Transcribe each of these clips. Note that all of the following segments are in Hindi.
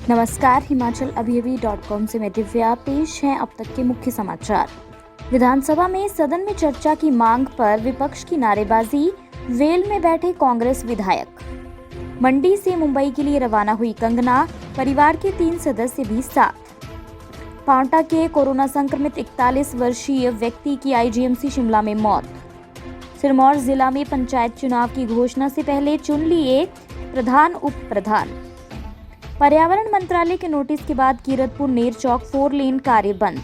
नमस्कार, हिमाचल अभी-अभी.com से मैं दिव्या। पेश हैं अब तक के मुख्य समाचार। विधानसभा में सदन में चर्चा की मांग पर विपक्ष की नारेबाजी, वेल में बैठे कांग्रेस विधायक। मंडी से मुंबई के लिए रवाना हुई कंगना, परिवार के 3 सदस्य भी साथ। पांवटा के कोरोना संक्रमित 41 वर्षीय व्यक्ति की आईजीएमसी शिमला में मौत। सिरमौर जिला में पंचायत चुनाव की घोषणा से पहले चुन लिए प्रधान उप प्रधान। पर्यावरण मंत्रालय के नोटिस के बाद कीरतपुर नेरचौक 4 लेन कार्य बंद।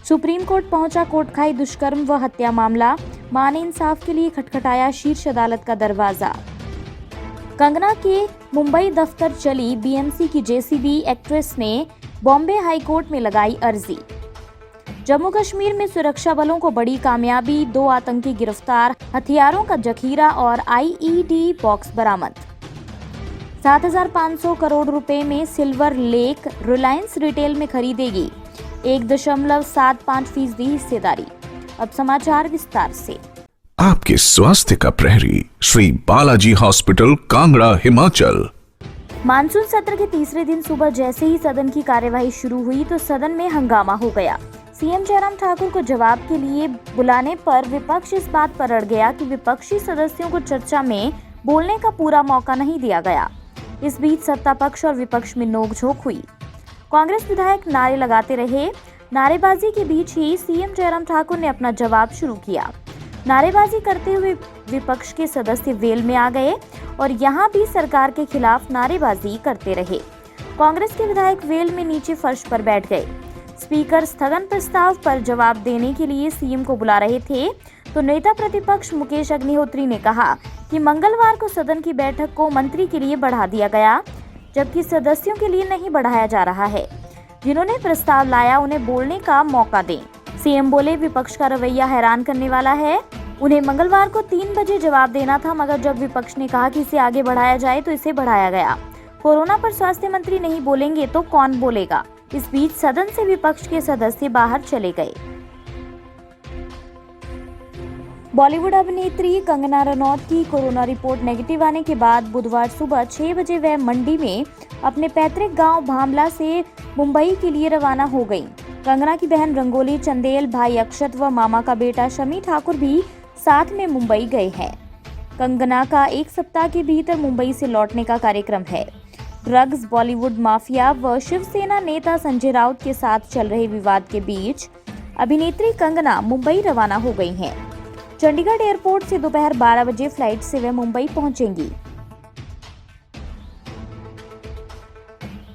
सुप्रीम कोर्ट पहुंचा कोटखाई दुष्कर्म व हत्या मामला, मां ने इंसाफ के लिए खटखटाया शीर्ष अदालत का दरवाजा। कंगना के मुंबई दफ्तर चली बीएमसी की जेसीबी, एक्ट्रेस ने बॉम्बे हाई कोर्ट में लगाई अर्जी। जम्मू कश्मीर में सुरक्षा बलों को बड़ी कामयाबी, 2 आतंकी गिरफ्तार, हथियारों का जखीरा और आईईडी बॉक्स बरामद। 7,500 करोड़ रुपए में सिल्वर लेक रिलायंस रिटेल में खरीदेगी 1.75% हिस्सेदारी। अब समाचार विस्तार से। आपके स्वास्थ्य का प्रहरी श्री बालाजी हॉस्पिटल, कांगड़ा, हिमाचल। मानसून सत्र के तीसरे दिन सुबह जैसे ही सदन की कार्यवाही शुरू हुई तो सदन में हंगामा हो गया। सीएम जयराम ठाकुर को जवाब के लिए बुलाने पर विपक्ष इस बात पर अड़ गया कि विपक्षी सदस्यों को चर्चा में बोलने का पूरा मौका नहीं दिया गया। इस बीच सत्ता पक्ष और विपक्ष में नोकझोंक हुई। कांग्रेस विधायक नारे लगाते रहे। नारेबाजी के बीच ही सीएम जयराम ठाकुर ने अपना जवाब शुरू किया। नारेबाजी करते हुए विपक्ष के सदस्य वेल में आ गए और यहां भी सरकार के खिलाफ नारेबाजी करते रहे। कांग्रेस के विधायक वेल में नीचे फर्श पर बैठ गए। स्पीकर स्थगन प्रस्ताव पर जवाब देने के लिए सीएम को बुला रहे थे तो नेता प्रतिपक्ष मुकेश अग्निहोत्री ने कहा कि मंगलवार को सदन की बैठक को मंत्री के लिए बढ़ा दिया गया, जबकि सदस्यों के लिए नहीं बढ़ाया जा रहा है। जिन्होंने प्रस्ताव लाया उन्हें बोलने का मौका दें। सीएम बोले, विपक्ष का रवैया हैरान करने वाला है। उन्हें मंगलवार को 3 बजे जवाब देना था, मगर जब विपक्ष ने कहा कि इसे आगे बढ़ाया जाए तो इसे बढ़ाया गया। कोरोना पर स्वास्थ्य मंत्री नहीं बोलेंगे तो कौन बोलेगा। इस बीच सदन से विपक्ष के सदस्य बाहर चले गए। बॉलीवुड अभिनेत्री कंगना रनौत की कोरोना रिपोर्ट नेगेटिव आने के बाद बुधवार सुबह 6 बजे वह मंडी में अपने पैतृक गांव भामला से मुंबई के लिए रवाना हो गईं। कंगना की बहन रंगोली चंदेल, भाई अक्षत व मामा का बेटा शमी ठाकुर भी साथ में मुंबई गए हैं। कंगना का 1 सप्ताह के भीतर मुंबई से लौटने का कार्यक्रम है। ड्रग्स, बॉलीवुड माफिया व शिवसेना नेता संजय राउत के साथ चल रहे विवाद के बीच अभिनेत्री कंगना मुंबई रवाना हो गई हैं। चंडीगढ़ एयरपोर्ट से दोपहर 12 बजे फ्लाइट से वह मुंबई पहुंचेंगी।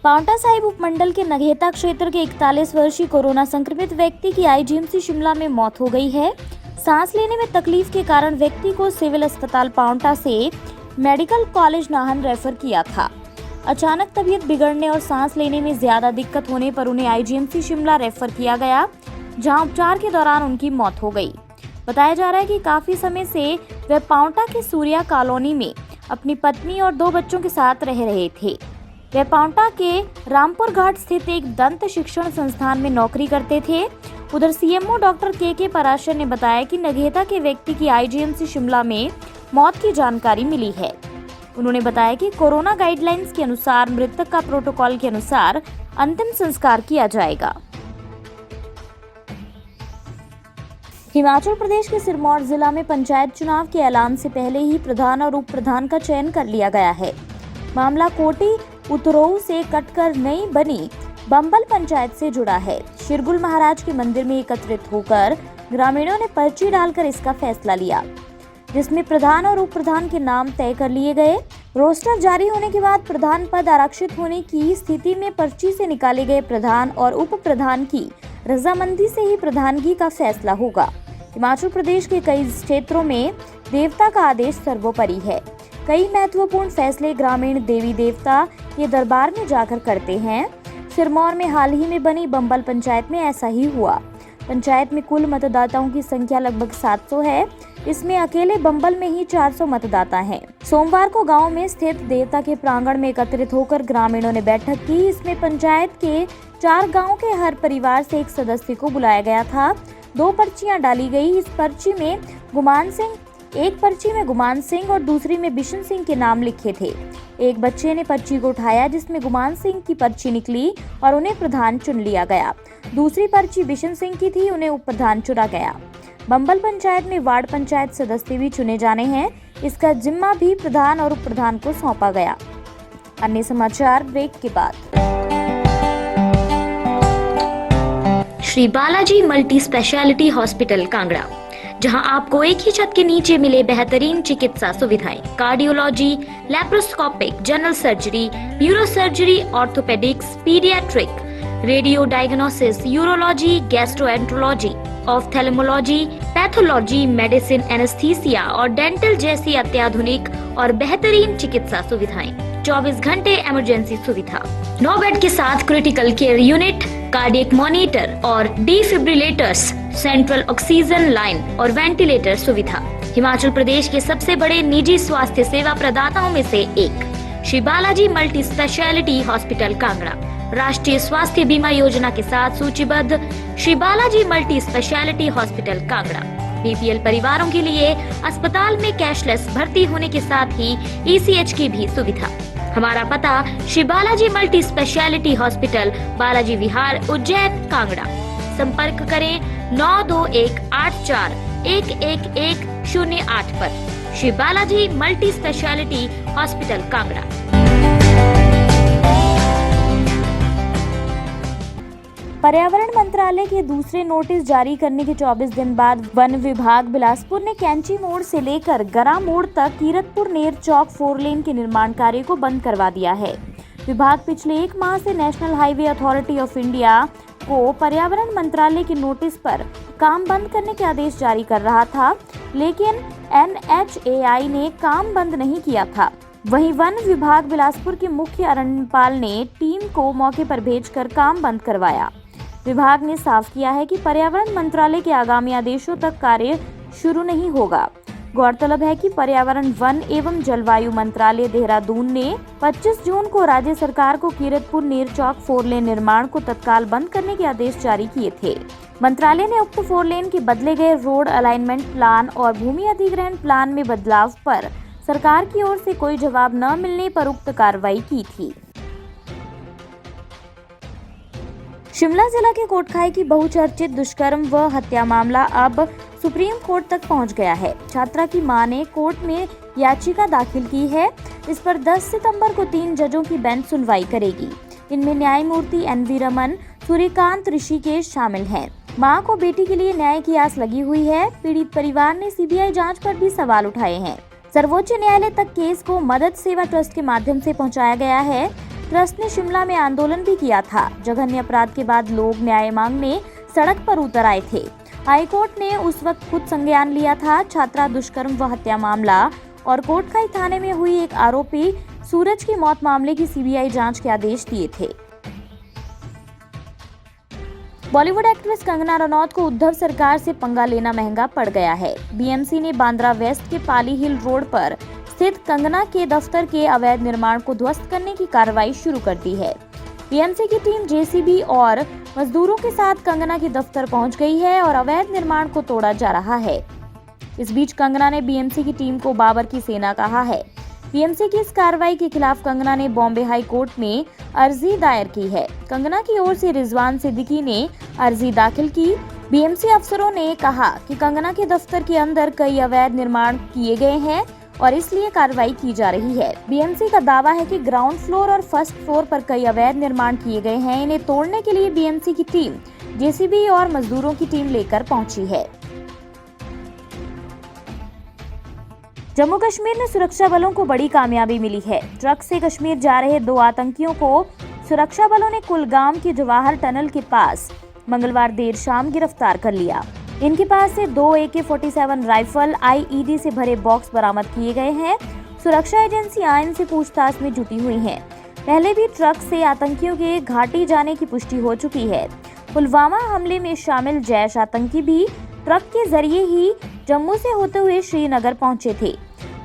पांवटा साहिब उपमंडल के नगेता क्षेत्र के 41 वर्षीय कोरोना संक्रमित व्यक्ति की आईजीएमसी शिमला में मौत हो गई है। सांस लेने में तकलीफ के कारण व्यक्ति को सिविल अस्पताल पांवटा से मेडिकल कॉलेज नाहन रेफर किया था। अचानक तबीयत बिगड़ने और सांस लेने में ज्यादा दिक्कत होने पर उन्हें आईजीएमसी शिमला रेफर किया गया, जहां उपचार के दौरान उनकी मौत हो गई। बताया जा रहा है कि काफी समय से वह पांवटा के सूर्या कॉलोनी में अपनी पत्नी और 2 बच्चों के साथ रह रहे थे। वह पांवटा के रामपुर घाट स्थित एक दंत शिक्षण संस्थान में नौकरी करते थे। उधर सीएमओ डॉक्टर के पराशर ने बताया कि नगेता के व्यक्ति की आईजीएमसी शिमला में मौत की जानकारी मिली है। उन्होंने बताया कि कोरोना गाइडलाइंस के अनुसार मृतक का प्रोटोकॉल के अनुसार अंतिम संस्कार किया जाएगा। हिमाचल प्रदेश के सिरमौर जिला में पंचायत चुनाव के ऐलान से पहले ही प्रधान और उप प्रधान का चयन कर लिया गया है। मामला कोटी उतरोऊ से कटकर नई बनी बंबल पंचायत से जुड़ा है। शिरगुल महाराज के मंदिर में एकत्रित होकर ग्रामीणों ने पर्ची डालकर इसका फैसला लिया, जिसमें प्रधान और उप प्रधान के नाम तय कर लिए गए। रोस्टर जारी होने के बाद प्रधान पद आरक्षित होने की स्थिति में पर्ची से निकाले गए प्रधान और उप प्रधान की रजामंदी से ही प्रधानगी का फैसला होगा। हिमाचल प्रदेश के कई क्षेत्रों में देवता का आदेश सर्वोपरि है। कई महत्वपूर्ण फैसले ग्रामीण देवी देवता के दरबार में जाकर करते हैं। सिरमौर में हाल ही में बनी बंबल पंचायत में ऐसा ही हुआ। पंचायत में कुल मतदाताओं की संख्या लगभग 700 है। इसमें अकेले बंबल में ही 400 मतदाता हैं। सोमवार को गांव में स्थित देवता के प्रांगण में एकत्रित होकर ग्रामीणों ने बैठक की। इसमें पंचायत के 4 गांव के हर परिवार से एक सदस्य को बुलाया गया था। 2 पर्चियां डाली गई। इस पर्ची में गुमान सिंह एक पर्ची में गुमान सिंह और दूसरी में बिशन सिंह के नाम लिखे थे। एक बच्चे ने पर्ची को उठाया जिसमें गुमान सिंह की पर्ची निकली और उन्हें प्रधान चुन लिया गया। दूसरी पर्ची बिशन सिंह की थी, उन्हें उप प्रधान चुना गया। बंबल पंचायत में वार्ड पंचायत सदस्य भी चुने जाने हैं। इसका जिम्मा भी प्रधान और उप प्रधान को सौंपा गया। अन्य समाचार ब्रेक के बाद। Shri Balaji multi speciality hospital Kangra, जहां आपको एक ही छत के नीचे मिले बेहतरीन चिकित्सा सुविधाएं, cardiology, laparoscopic, general surgery, neuro surgery, orthopaedics, paediatric, radio diagnosis, urology, gastroenterology, ophthalmology, pathology, medicine, anaesthesia और डेंटल जैसी अत्याधुनिक और बेहतरीन चिकित्सा सुविधाएं, 24 घंटे इमरजेंसी सुविधा, 9 बेड के साथ critical care unit, cardiac monitor और डिफिब्रिलेटर्स, सेंट्रल ऑक्सीजन लाइन और वेंटिलेटर सुविधा। हिमाचल प्रदेश के सबसे बड़े निजी स्वास्थ्य सेवा प्रदाताओं में से एक Shri Balaji multi speciality hospital Kangra राष्ट्रीय स्वास्थ्य बीमा योजना के साथ सूचीबद्ध Shri Balaji multi speciality hospital Kangra BPL परिवारों के लिए अस्पताल में कैशलेस भर्ती होने के साथ ही ईसीएच की भी सुविधा। हमारा पता Shri Balaji multi speciality hospital, Balaji Vihar, Ujjain, Kangra. संपर्क करें 9218411108 पर। Shri Balaji multi speciality hospital Kangra. पर्यावरण मंत्रालय के दूसरे नोटिस जारी करने के 24 दिन बाद वन विभाग बिलासपुर ने कैंची मोड़ से लेकर गरा मोड़ तक कीरतपुर नेर चौक 4 लेन के निर्माण कार्य को बंद करवा दिया है। विभाग पिछले 1 माह से national highway authority of India को पर्यावरण मंत्रालय के नोटिस पर काम बंद करने के आदेश जारी कर रहा था, लेकिन NHAI ने काम बंद नहीं किया था। वहीं वन विभाग बिलासपुर के मुख्य अरण्यपाल ने टीम को मौके पर भेजकर काम बंद करवाया। विभाग ने साफ किया है कि पर्यावरण मंत्रालय के आगामी आदेशों तक कार्य शुरू नहीं होगा। गौरतलब है कि पर्यावरण, वन एवं जलवायु मंत्रालय देहरादून ने 25 जून को राज्य सरकार को कीरतपुर नेर चौक 4 लेन निर्माण को तत्काल बंद करने के आदेश जारी किए थे। मंत्रालय ने उक्त 4 लेन के बदले गए रोड अलाइनमेंट प्लान और भूमि अधिग्रहण प्लान में बदलाव पर सरकार की ओर से कोई जवाब न मिलने पर उक्त कार्रवाई की थी। शिमला जिला के कोटखाई की बहुचर्चित दुष्कर्म व हत्या मामला अब सुप्रीम कोर्ट तक पहुंच गया है। छात्रा की मां ने कोर्ट में याचिका दाखिल की है। इस पर 10 सितंबर को 3 जजों की बेंच सुनवाई करेगी। इनमें न्यायमूर्ति NV रमन, सूर्यकांत, ऋषिकेश शामिल हैं। मां को बेटी के लिए न्याय की आस लगी हुई है। पीड़ित परिवार ने CBI जांच पर भी सवाल उठाए हैं। सर्वोच्च न्यायालय तक केस को मदद सेवा ट्रस्ट के माध्यम से पहुंचाया गया है। ट्रस्ट ने शिमला में आंदोलन भी किया था। जघन्य अपराध के बाद लोग न्याय मांगने सड़क पर उतर आए थे। हाईकोर्ट ने उस वक्त खुद संज्ञान लिया था। छात्रा दुष्कर्म व हत्या मामला और कोटखाई थाने में हुई एक आरोपी सूरज की मौत मामले की CBI जांच के आदेश दिए थे। बॉलीवुड एक्ट्रेस कंगना रनौत को उद्धव सरकार से पंगा लेना महंगा पड़ गया है। BMC ने बांद्रा वेस्ट के पाली हिल रोड पर स्थित कंगना के दफ्तर के अवैध निर्माण को ध्वस्त करने की कार्रवाई शुरू कर दी है। BMC की टीम JCB और मजदूरों के साथ कंगना के दफ्तर पहुंच गई है और अवैध निर्माण को तोड़ा जा रहा है। इस बीच कंगना ने BMC की टीम को बाबर की सेना कहा है। BMC की इस कार्रवाई के खिलाफ कंगना ने बॉम्बे हाई कोर्ट में अर्जी दायर की है। कंगना की ओर से रिजवान सिद्दीकी ने अर्जी दाखिल की। BMC अफसरों ने कहा कि कंगना के दफ्तर के अंदर कई अवैध निर्माण किए गए हैं और इसलिए कार्रवाई की जा रही है। BMC का दावा है कि ग्राउंड फ्लोर और फर्स्ट फ्लोर पर कई अवैध निर्माण किए गए हैं। इन्हें तोड़ने के लिए BMC की टीम JCB और मजदूरों की टीम लेकर पहुंची है। जम्मू कश्मीर में सुरक्षा बलों को बड़ी कामयाबी मिली है। ट्रक से कश्मीर जा रहे 2 आतंकियों को सुरक्षा बलों ने कुलगाम के जवाहर टनल के पास मंगलवार देर शाम गिरफ्तार कर लिया। इनके पास से 2 AK-47 राइफल, IED से भरे बॉक्स बरामद किए गए हैं। सुरक्षा एजेंसियां इनसे पूछताछ में जुटी हुई हैं। पहले भी ट्रक से आतंकियों के घाटी जाने की पुष्टि हो चुकी है। पुलवामा हमले में शामिल जैश आतंकी भी ट्रक के जरिए ही जम्मू से होते हुए श्रीनगर पहुंचे थे।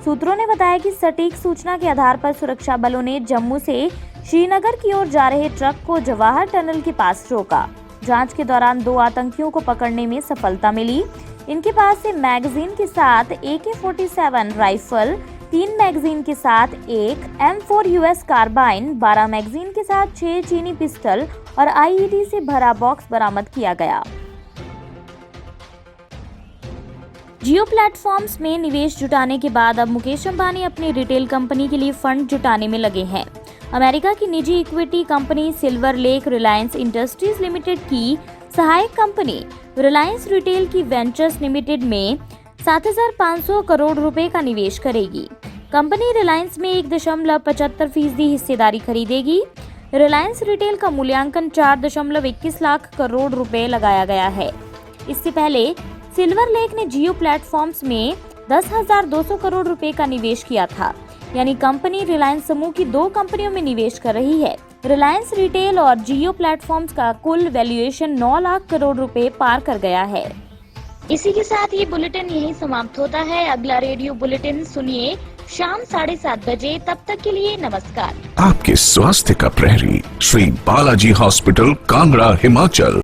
सूत्रों ने बताया कि सटीक सूचना के आधार पर सुरक्षा बलों ने जम्मू से श्रीनगर की ओर जा रहे ट्रक को जवाहर टनल के पास रोका। जांच के दौरान 2 आतंकियों को पकड़ने में सफलता मिली। इनके पास से मैगजीन के साथ AK-47 राइफल, 3 मैगजीन के साथ एक M4 US कार्बाइन, 12 मैगजीन के साथ 6 चीनी पिस्टल और IED से भरा बॉक्स बरामद किया गया। जियो प्लेटफॉर्म्स में निवेश जुटाने के बाद अब मुकेश अंबानी अपनी रिटेल कंपनी के लिए फंड जुटाने में लगे हैं। अमेरिका की निजी equity company silver lake Reliance industries limited की सहायक कंपनी रिलायंस रिटेल की वेंचर्स लिमिटेड में 7,500 करोड़ रुपए का निवेश करेगी। कंपनी रिलायंस में 1.75% हिस्सेदारी खरीदेगी। रिलायंस रिटेल का मूल्यांकन 4.21 लाख करोड़ रुपए लगाया गया है। इससे पहले सिल्वर लेक ने जियो प्लेटफॉर्म्स में 10,200 करोड़ रुपए का निवेश किया था। यानी कंपनी रिलायंस समूह की 2 कंपनियों में निवेश कर रही है। रिलायंस रिटेल और जियो प्लेटफॉर्म्स का कुल वैल्यूएशन 9 लाख करोड़ रुपए पार कर गया है। इसी के साथ ये बुलेटिन यहीं समाप्त होता है। अगला रेडियो बुलेटिन सुनिए शाम 7:30 बजे। तब तक के लिए नमस्कार। आपके स्वास्थ्य का प्रहरी श्री बालाजी हॉस्पिटल, कांगड़ा, हिमाचल।